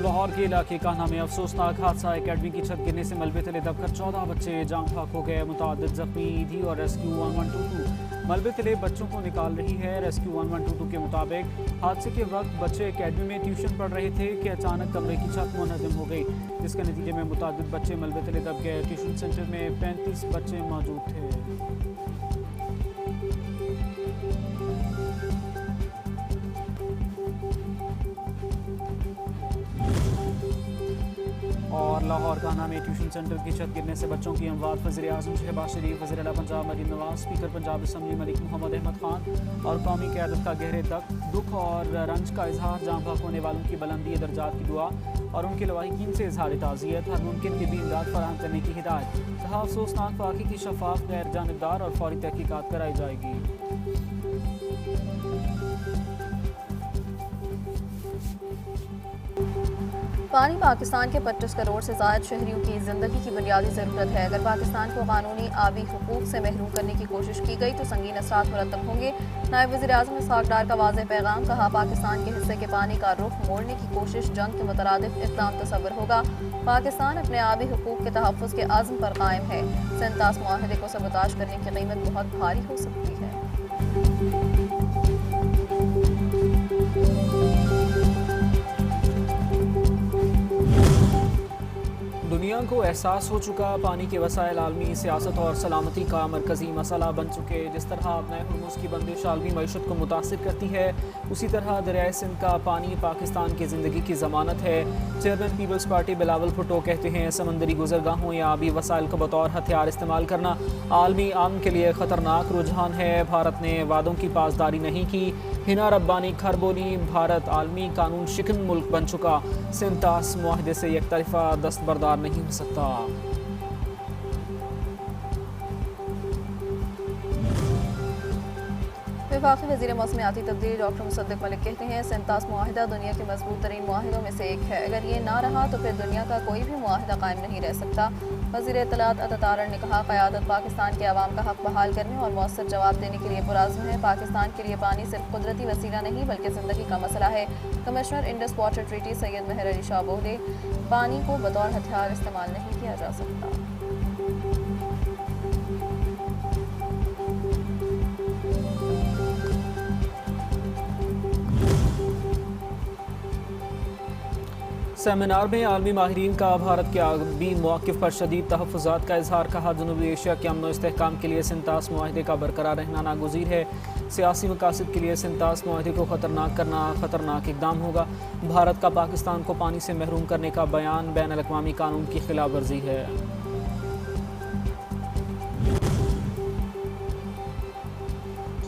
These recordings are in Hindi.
लाहौर के इलाके कान्हा में अफसोसनाक हादसा। एकेडमी की छत गिरने से मलबे तले दबकर 14 बच्चे जाम फाक हो गए। मुतादिद जख्मी थी और रेस्क्यू 1122 मलबे तले बच्चों को निकाल रही है। रेस्क्यू 1122 के मुताबिक हादसे के वक्त बच्चे एकेडमी में ट्यूशन पढ़ रहे थे कि अचानक कमरे की छत मुनहदम हो गई, जिसके नतीजे में मुतादिद बच्चे मलबे तले दब गए। ट्यूशन सेंटर में 35 बच्चे मौजूद थे। और लाहौर कान्हा में ट्यूशन सेंटर की छत गिरने से बच्चों की अमवात। वज़ीर आज़म शहबाज शरीफ, वज़ीर आला पंजाब मरीम नवाज, स्पीकर पंजाब असम्बली मलिक मोहम्मद अहमद खान और कौमी क़यादत का गहरे दुख और रंज का इजहार। जाम फाक होने वालों की बुलंदी दर्जात की दुआ और उनके लवाहिकीन से इजहार ताज़ियत। हर मुमकिन तिब्बी इमदाद फराहम करने की हिदायत। कहा अफसोसनाक वाक़े की शफाफ, गैर जानिबदार और फौरी तहकीकात कराई जाएगी। पानी पाकिस्तान के 25 करोड़ से ज़ायद शहरियों की ज़िंदगी की बुनियादी ज़रूरत है। अगर पाकिस्तान को कानूनी आबी हुकूक से महरूम करने की कोशिश की गई तो संगीन असरात मुरतब होंगे। नायब वज़ीर आज़म इसहाक़ डार का वाज़ेह पैगाम। कहा पाकिस्तान के हिस्से के पानी का रुख मोड़ने की कोशिश जंग के मुतरादिफ इक़दाम तसव्वुर होगा। पाकिस्तान अपने आबी हुकूक के तहफ़्फ़ुज़ के अज़्म पर कायम है। सेंतास मुआहदे को सबोताश करने की कीमत बहुत भारी हो सकती है। दुनिया को एहसास हो चुका पानी के वसाइल आलमी सियासत और सलामती का मरकज़ी मसला बन चुके। जिस तरह अपने हुर्मुज़ की बंदिश आलमी मईशत को मुतासिर करती है, उसी तरह दरियाए सिंध का पानी पाकिस्तान की ज़िंदगी की ज़मानत है। चेयरमैन पीपल्स पार्टी बिलावल भुट्टो कहते हैं समंदरी गुज़रगाहों या आबी वसाइल को बतौर हथियार इस्तेमाल करना आलमी अमन के लिए ख़तरनाक रुझान है। भारत ने वादों की पासदारी नहीं की। हिना रब्बानी खर बोली, भारत आलमी कानून शिकन मुल्क बन चुका। सेंतास मुआहदे से एक तरफा दस्तबरदार नहीं हो सकता। वफाकी वज़ीर मौसमियाती तब्दीली डॉक्टर मुसद्दिक मलिक कहते हैं सेंतास मुआहिदा दुनिया के मजबूत तरीन मुआहिदों में से एक है। अगर ये ना रहा तो फिर दुनिया का कोई भी मुआहिदा कायम नहीं रह सकता। वज़ीर इत्तलात अता तारड़ ने कहा क़यादत पाकिस्तान के अवाम का हक बहाल करने और मौसर जवाब देने के लिए पुरज़्म है। पाकिस्तान के लिए पानी सिर्फ कुदरती वसीला नहीं बल्कि ज़िंदगी का मसला है। Commissioner Indus water treaty Syed Mehar Ali Shah बोले पानी को बतौर हथियार इस्तेमाल नहीं किया जा सकता। सेमिनार में आलमी माहिरीन का भारत के आबी मौक़िफ़ पर शदीद तहफ़्फ़ुज़ात का इजहार। कहा जनूबी एशिया के अमन व इस्तेहकाम के लिए सेंतास मुआहदे का बरकरार रहना नागुज़ीर है। सियासी मकासद के लिए सेंतास मुआहदे को ख़तरनाक करना ख़तरनाक इक़दाम होगा। भारत का पाकिस्तान को पानी से महरूम करने का बयान बैनुल अक़वामी कानून की खिलाफ वर्जी है।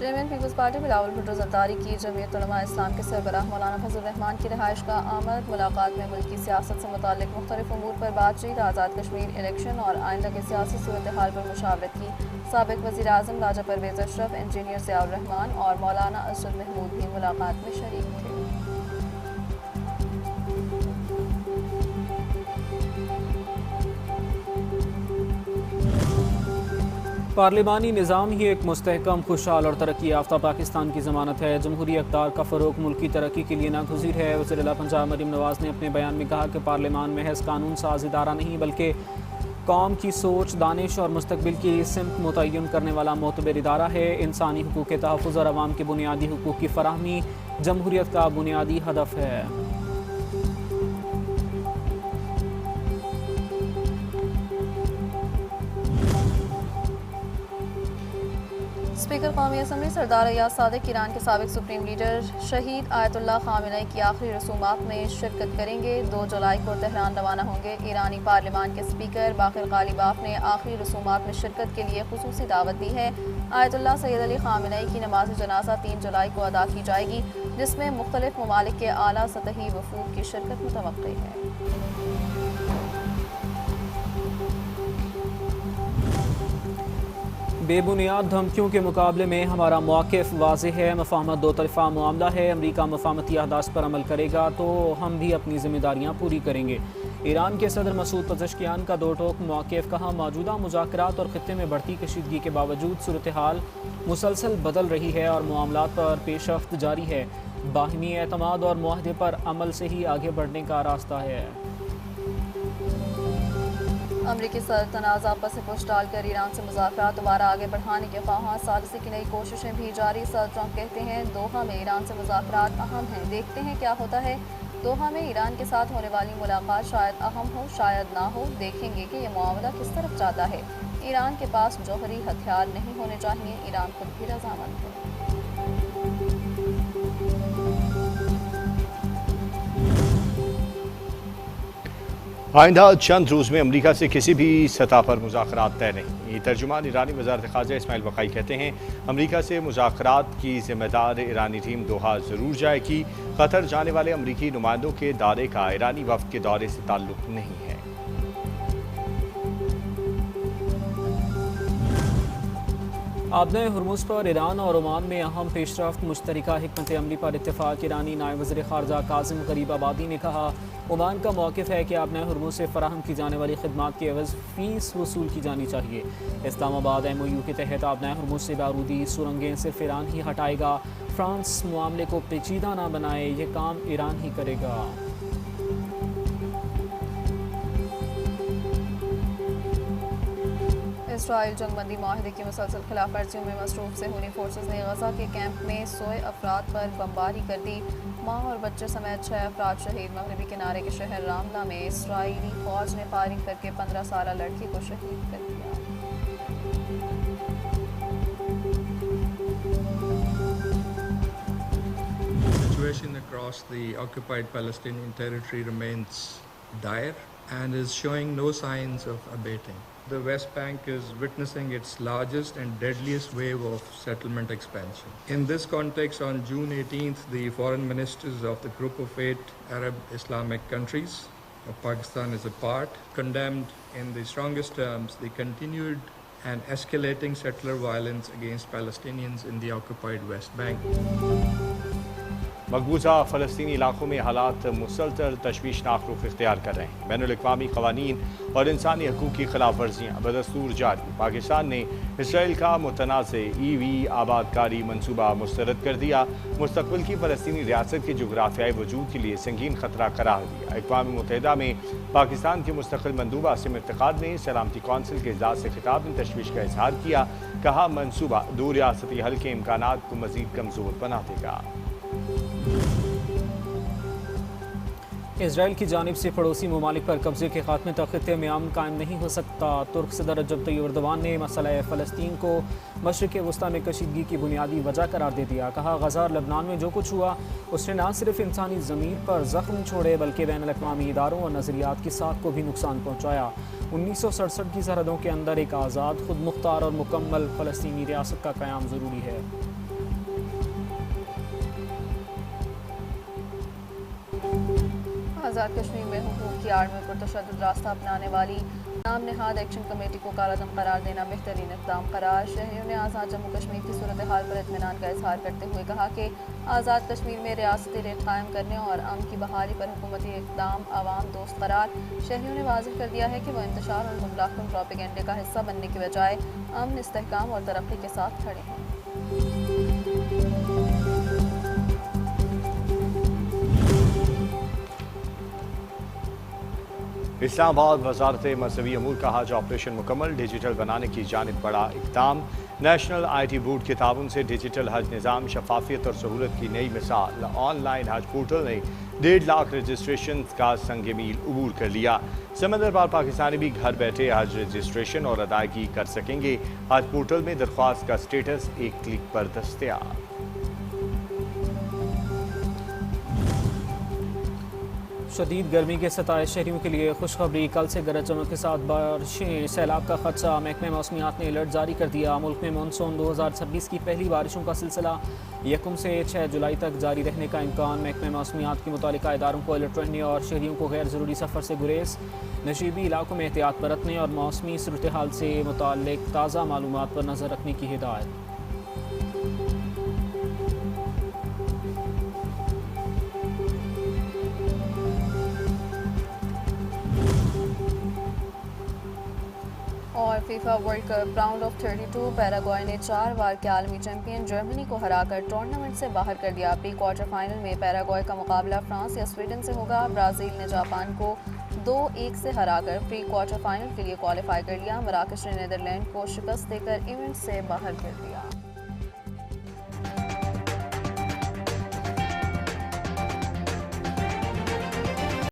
चेयरमैन पीपल्स पार्टी बिलावल भुट्टो ज़रदारी की जमीयत उलमा इस्लाम के सरबराह मौलाना फजल रहमान की रिहाइश का आमद। मुलाकात में मुल्क की सियासत से मुताल्लिक़ मुख्तलिफ़ उमूर पर बातचीत, आज़ाद कश्मीर इलेक्शन और आइंदा के सियासी सूरत हाल पर मुशावरत की। साबिक़ वज़ीर आज़म राजा परवेज़ अशरफ, इंजीनियर ज़ियाउर रहमान और मौलाना असद महमूद भी मुलाकात में शरीक थे। पार्लिमानी निज़ाम ही एक मुस्तहकम, खुशहाल और तरक्की याफ्ता पाकिस्तान की ज़मानत है। जमहूरी इक़्तिदार का फ़रोग़ मुल्क की तरक्की के लिए नागुज़ीर है। वज़ीर आला पंजाब मरीम नवाज ने अपने बयान में कहा कि पार्लिमान महज़ कानून साज इदारा नहीं बल्कि कौम की सोच, दानिश और मुस्तक़बिल की सिमत मुतय्यन करने वाला मोतबर इदारा है। इंसानी हुकूक़ के तहफ़्फ़ुज़ और अवाम के बुनियादी हुकूक़ की फ़राहमी जमहूरियत का बुनियादी हदफ है। स्पीकर कौमी असम्बली सरदार अय्याज सादिक ईरान के साबिक़ सुप्रीम लीडर शहीद आयतुल्लाह ख़ामेनी की आखिरी रसूमात में शिरकत करेंगे। 2 जुलाई को तेहरान रवाना होंगे। ईरानी पार्लिमान के स्पीकर बाक़िर ग़ालिबाफ ने आखिरी रसूमात में शिरकत के लिए खुसूसी दावत दी है। आयतुल्लाह सैयद अली ख़ामेनी की नमाज़ जनाज़ा 3 जुलाई को अदा की जाएगी, जिसमें मुख्तलिफ़ ममालिक के आला सतही वफ़ूद की शिरकत मुतवक्किल है। बेबुनियाद धमकियों के मुकाबले में हमारा मौक़िफ़ वाज़ेह है। मफ़ाहमत दो तरफ़ा मामला है। अमरीका मफ़ाहमती अहदास पर अमल करेगा तो हम भी अपनी ज़िम्मेदारियाँ पूरी करेंगे। ईरान के सदर मसूद पज़ेश्कियान का दो टोक मौक़िफ़। कहा मौजूदा मुज़ाकरात और ख़ित्ते में बढ़ती कशीदगी के बावजूद सूरत हाल मुसलसल बदल रही है और मामलात पर पेशरफ्त जारी है। बाहिमी एतमाद और मुआहदे पर अमल से ही आगे बढ़ने का रास्ता है। अमरीकी सदर तनाज़ा पर से पुश डालकर ईरान से मुज़ाकरात दोबारा आगे बढ़ाने के ख्वाहां, सालिसी की नई कोशिशें भी जारी। सदर ट्रंप कहते हैं दोहा में ईरान से मुज़ाकरात अहम हैं, देखते हैं क्या होता है। दोहा में ईरान के साथ होने वाली मुलाकात शायद अहम हो शायद ना हो, देखेंगे कि यह मामला किस तरफ जाता है। ईरान के पास जौहरी हथियार नहीं होने चाहिए, ईरान खुद भी रजामंद है। आइंदा चंद रोज़ में अमरीका से किसी भी सतह पर मुज़ाकरात तय नहीं। तर्जुमान ईरानी वज़ारत ख़ारजा इस्माइल बक़ाई कहते हैं अमरीका से मुज़ाकरात की ज़िम्मेदार ईरानी टीम दोहा ज़रूर जाएगी। कतर जाने वाले अमरीकी नुमाइंदों के दौरे का ईरानी वफ़द के दौरे से ताल्लुक़ नहीं है। आबना हुर्मुज़ पर ईरान और ओमान में अहम पेशरफ्त, मुश्तरका हिकमत अमली पर इत्तेफाक। ईरानी नायब वज़ीर ख़ारजा कासिम गरीबाबादी ने कहा ओमान का मौक़िफ़ है कि आबना हुर्मुज़ से फ़राहम की जाने वाली खिदमात की एवज़ फ़ीस वसूल की जानी चाहिए। इस्लामाबाद MOU के तहत आबना हुर्मुज़ से बारूदी सुरंगें सिर्फ ईरान ही हटाएगा। फ्रांस मामले को पेचीदा ना बनाए, ये काम ईरान ही करेगा। इसराइल जंगबंदी माहिदे की मुसलसल खिलाफ वर्जियों में मसरूफ सहूनी फोर्सेस ने गजा के कैंप में सोए अफराद पर बमबारी कर दी। माँ और बच्चे समेत 6 अफराद शहीद। मगरबी किनारे के शहर रामला में इसराइली फौज ने फायरिंग करके 15 साला लड़की को शहीद कर दिया। The situation across the occupied Palestinian territory remains dire and is showing no signs of abating. The West Bank is witnessing its largest and deadliest wave of settlement expansion. In this context, on June 18th, the foreign ministers of the Group of 8 Arab Islamic countries, of Pakistan is a part, condemned in the strongest terms the continued and escalating settler violence against Palestinians in the occupied West Bank. मकबूजा फ़लस्तीनी इलाक़ों में हालात मुसलसल तशवीशनाक रुख इख्तियार कर रहे हैं। बैनुल-अक़वामी क़वानीन और इंसानी हकूक़ की खिलाफ वर्जियाँ बदस्तूर जारी। पाकिस्तान ने इसराइल का मुतनाज़ EV आबादकारी मनसूबा मुस्तरद कर दिया। मुस्तक़बिल की फ़लस्तीनी रियासत के जोग्राफियाई वजूद के लिए संगीन ख़तरा करार दिया। अक़वाम मुत्तहिदा में पाकिस्तान के मुस्तक़िल मंदूबा आसिम इफ्तिख़ार ने सलामती कौंसिल के इजलास से खिताब में तशवीश का इजहार किया। कहा मनसूबा दो रियासती हल के इम्कानात को मज़ीद कमज़ोर बना देगा। इसराइल की जानिब से पड़ोसी ममालिक पर कब्जे के खात्मे तक खित्ते में अमन कायम नहीं हो सकता। तुर्क सदर रजब तय्यिप एर्दोगान ने मसला फ़लस्तीन को मशरिक़ वस्ता में कशीदगी की बुनियादी वजह करार दे दिया। कहा गज़ा और लबनान में जो कुछ हुआ उसने न सिर्फ इंसानी ज़मीर पर ज़ख्म छोड़े बल्कि बैनुल-अक़वामी इदारों और नज़रियात की साख को भी नुकसान पहुँचाया। 1967 की सरहदों के अंदर एक आज़ाद, खुद मुख्तार और मुकम्मल फ़लस्तीनी रियासत का क़याम ज़रूरी है। आज़ाद कश्मीर में हुकूक की आड़ में पुरतशद्दुद रास्ता अपनाने वाली नाम नहाद एक्शन कमेटी को कालादम करार देना बेहतरीन इक़दाम करार। शहरियों ने आज़ाद जम्मू कश्मीर की सूरत हाल पर इत्मीनान का इजहार करते हुए कहा कि आज़ाद कश्मीर में रियासती रेट कायम करने और अमन की बहाली पर हुकूमती इक़दाम आवाम दोस्त करार। शहरियों ने वाज़ेह कर दिया है कि वह इंतशार और गुमराहकुन प्रोपेगेंडे का हिस्सा बनने के बजाय अमन, इस्तेहकाम और तरक्की के साथ खड़े हैं। इस्लामाबाद वज़ारत मज़हबी अमूर का हज ऑपरेशन मुकम्मल, डिजिटल बनाने की जानिब बड़ा इक़दाम। नेशनल IT बोर्ड के ताउन से डिजिटल हज निज़ाम, शफाफियत और सहूलत की नई मिसाल। ऑनलाइन हज पोर्टल ने 1.5 लाख रजिस्ट्रेशन का संग मील अबूर कर लिया। समंदर पार पाकिस्तानी भी घर बैठे हज रजिस्ट्रेशन और अदायगी कर सकेंगे। हज पोर्टल में दरख्वास्त का स्टेटस एक क्लिक पर दस्तयाब। शदीद गर्मी के सताए शहरियों के लिए खुशखबरी। कल से गरज चमक के साथ बारिशें, सैलाब का खदशा। महकमे मौसमियात ने अलर्ट जारी कर दिया। मुल्क में मानसून 2026 की पहली बारिशों का सिलसिला 1 से 6 जुलाई तक जारी रहने का इम्कान। महकमे मौसमियात के मुतालिका इदारों को अलर्ट रहने और शहरियों को गैर ज़रूरी सफ़र से गुरेज, नशीबी इलाकों में एहतियात बरतने और मौसमी सूरत हाल से मुताल्लिक़ ताज़ा मालूमात पर नज़र रखने की हिदायत। और FIFA world cup round of 32 Paraguay ने 4 बार के आलमी चैंपियन जर्मनी को हराकर टूर्नामेंट से बाहर कर दिया। प्री क्वार्टर फाइनल में पैराग्वे का मुकाबला फ्रांस या स्वीडन से होगा। ब्राज़ील ने जापान को 2-1 से हराकर प्री क्वार्टर फाइनल के लिए क्वालिफाई कर लिया। मराकश ने नीदरलैंड को शिकस्त देकर इवेंट से बाहर कर दिया।